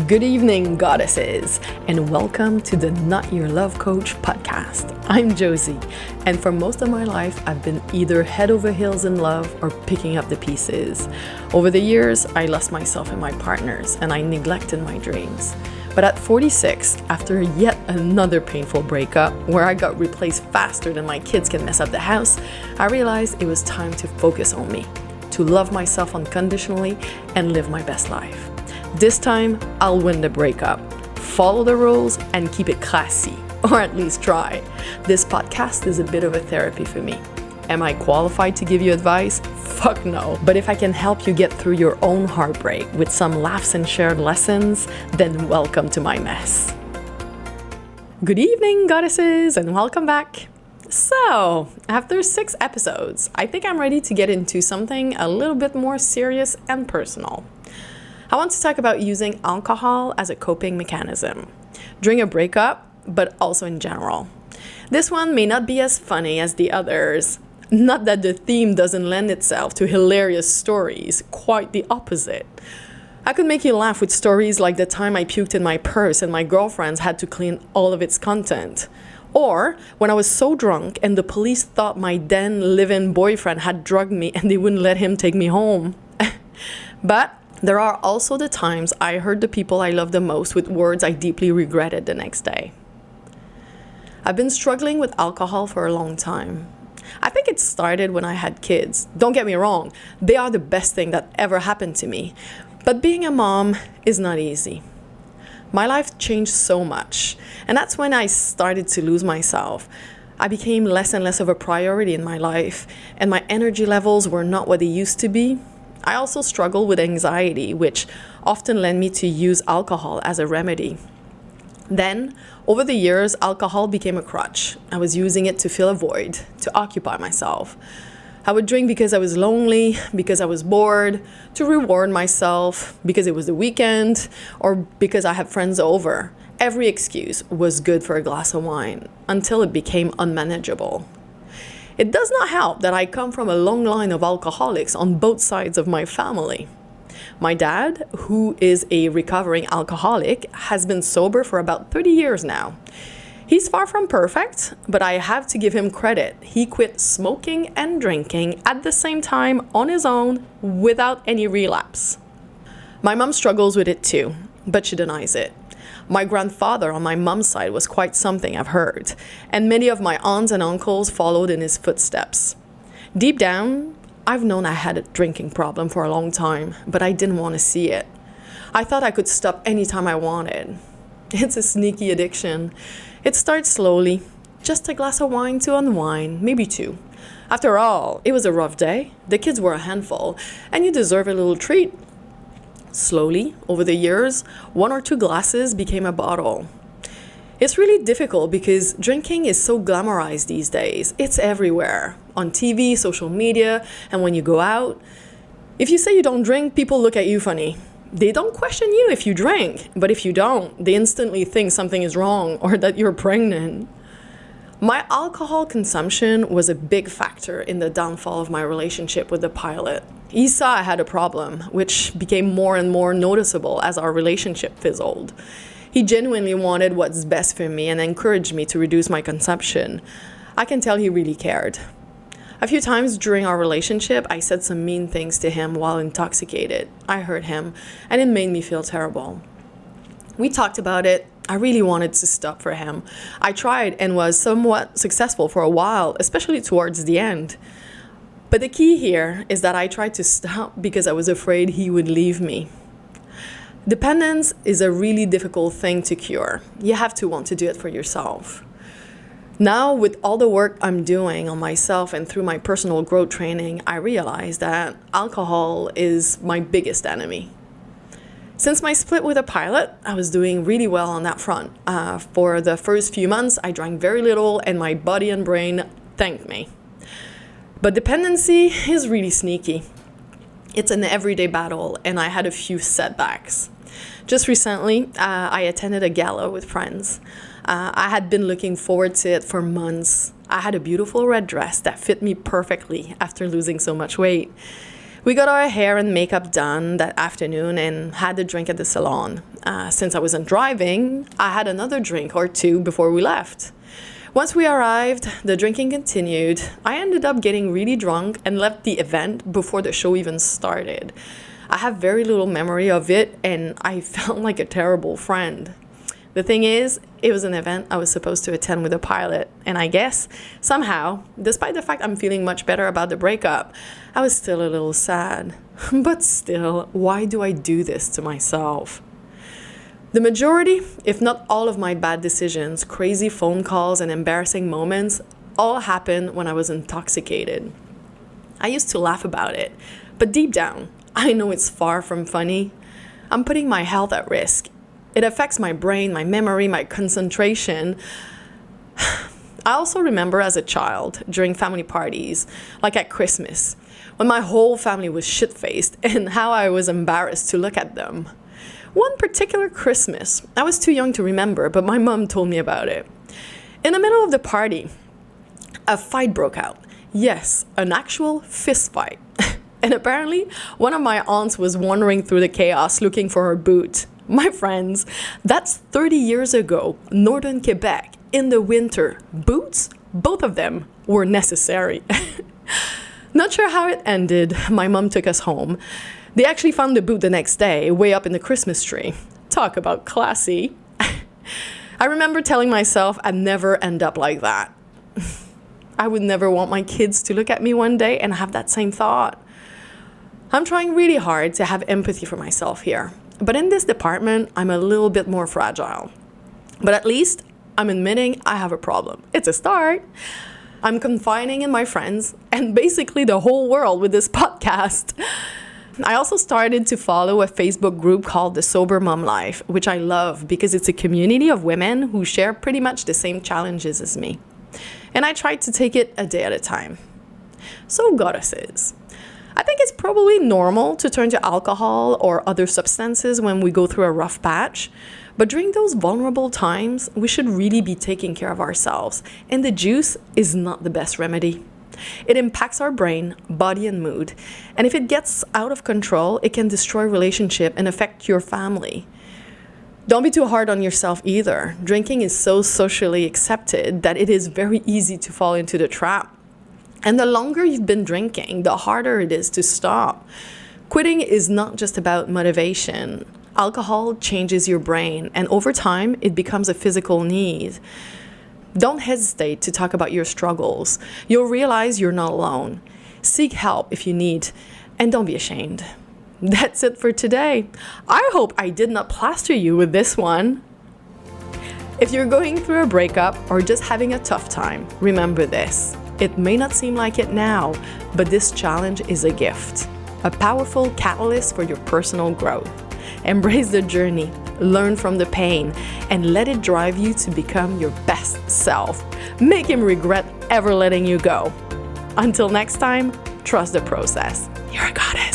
Good evening, goddesses, and welcome to the Not Your Love Coach podcast. I'm Josie, and for most of my life, I've been either head over heels in love or picking up the pieces. Over the years, I lost myself in my partners, and I neglected my dreams. But at 46, after yet another painful breakup, where I got replaced faster than my kids can mess up the house, I realized it was time to focus on me, to love myself unconditionally, and live my best life. This time, I'll win the breakup, follow the rules, and keep it classy, or at least try. This podcast is a bit of a therapy for me. Am I qualified to give you advice? Fuck no. But if I can help you get through your own heartbreak with some laughs and shared lessons, then welcome to my mess. Good evening, goddesses, and welcome back. So, after 6 episodes, I think I'm ready to get into something a little bit more serious and personal. I want to talk about using alcohol as a coping mechanism during a breakup, but also in general. This one may not be as funny as the others. Not that the theme doesn't lend itself to hilarious stories, quite the opposite. I could make you laugh with stories like the time I puked in my purse and my girlfriends had to clean all of its content. Or when I was so drunk and the police thought my then live-in boyfriend had drugged me and they wouldn't let him take me home. But there are also the times I hurt the people I love the most with words I deeply regretted the next day. I've been struggling with alcohol for a long time. I think it started when I had kids. Don't get me wrong, they are the best thing that ever happened to me. But being a mom is not easy. My life changed so much, and that's when I started to lose myself. I became less and less of a priority in my life, and my energy levels were not what they used to be. I also struggle with anxiety, which often led me to use alcohol as a remedy. Then, over the years, alcohol became a crutch. I was using it to fill a void, to occupy myself. I would drink because I was lonely, because I was bored, to reward myself, because it was the weekend, or because I had friends over. Every excuse was good for a glass of wine, until it became unmanageable. It does not help that I come from a long line of alcoholics on both sides of my family. My dad, who is a recovering alcoholic, has been sober for about 30 years now. He's far from perfect, but I have to give him credit. He quit smoking and drinking at the same time on his own without any relapse. My mom struggles with it too, but she denies it. My grandfather on my mom's side was quite something, I've heard, and many of my aunts and uncles followed in his footsteps. Deep down, I've known I had a drinking problem for a long time, but I didn't want to see it. I thought I could stop anytime I wanted. It's a sneaky addiction. It starts slowly, just a glass of wine to unwind, maybe 2. After all, it was a rough day, the kids were a handful, and you deserve a little treat. Slowly, over the years, 1 or 2 glasses became a bottle. It's really difficult because drinking is so glamorized these days. It's everywhere, on TV, social media, and when you go out. If you say you don't drink, people look at you funny. They don't question you if you drink, but if you don't, they instantly think something is wrong or that you're pregnant. My alcohol consumption was a big factor in the downfall of my relationship with the pilot. He saw I had a problem, which became more and more noticeable as our relationship fizzled. He genuinely wanted what's best for me and encouraged me to reduce my consumption. I can tell he really cared. A few times during our relationship, I said some mean things to him while intoxicated. I hurt him, and it made me feel terrible. We talked about it. I really wanted to stop for him. I tried and was somewhat successful for a while, especially towards the end. But the key here is that I tried to stop because I was afraid he would leave me. Dependence is a really difficult thing to cure. You have to want to do it for yourself. Now, with all the work I'm doing on myself and through my personal growth training, I realize that alcohol is my biggest enemy. Since my split with a pilot, I was doing really well on that front. For the first few months, I drank very little and my body and brain thanked me. But dependency is really sneaky. It's an everyday battle, and I had a few setbacks. Just recently, I attended a gala with friends. I had been looking forward to it for months. I had a beautiful red dress that fit me perfectly after losing so much weight. We got our hair and makeup done that afternoon and had a drink at the salon. Since I wasn't driving, I had another drink or two before we left. Once we arrived, the drinking continued. I ended up getting really drunk and left the event before the show even started. I have very little memory of it, and I felt like a terrible friend. The thing is, it was an event I was supposed to attend with a pilot, and I guess, somehow, despite the fact I'm feeling much better about the breakup, I was still a little sad. But still, why do I do this to myself? The majority, if not all of my bad decisions, crazy phone calls, and embarrassing moments all happened when I was intoxicated. I used to laugh about it, but deep down, I know it's far from funny. I'm putting my health at risk. It affects my brain, my memory, my concentration. I also remember as a child, during family parties, like at Christmas, when my whole family was shit-faced and how I was embarrassed to look at them. One particular Christmas, I was too young to remember, but my mom told me about it. In the middle of the party, a fight broke out. Yes, an actual fist fight. And apparently, one of my aunts was wandering through the chaos looking for her boot. My friends, that's 30 years ago, northern Quebec, in the winter. Boots, both of them, were necessary. Not sure how it ended. My mom took us home. They actually found the boot the next day, way up in the Christmas tree. Talk about classy. I remember telling myself I'd never end up like that. I would never want my kids to look at me one day and have that same thought. I'm trying really hard to have empathy for myself here. But in this department, I'm a little bit more fragile. But at least I'm admitting I have a problem. It's a start. I'm confiding in my friends and basically the whole world with this podcast. I also started to follow a Facebook group called The Sober Mom Life, which I love because it's a community of women who share pretty much the same challenges as me. And I try to take it a day at a time. So goddesses, I think it's probably normal to turn to alcohol or other substances when we go through a rough patch. But during those vulnerable times, we should really be taking care of ourselves. And the juice is not the best remedy. It impacts our brain, body, and mood. And if it gets out of control, it can destroy relationship and affect your family. Don't be too hard on yourself either. Drinking is so socially accepted that it is very easy to fall into the trap. And the longer you've been drinking, the harder it is to stop. Quitting is not just about motivation. Alcohol changes your brain, and over time, it becomes a physical need. Don't hesitate to talk about your struggles. You'll realize you're not alone. Seek help if you need, and don't be ashamed. That's it for today. I hope I did not plaster you with this one. If you're going through a breakup or just having a tough time, remember this. It may not seem like it now, but this challenge is a gift, a powerful catalyst for your personal growth. Embrace the journey, learn from the pain, and let it drive you to become your best self. Make him regret ever letting you go. Until next time, trust the process. You're a goddess.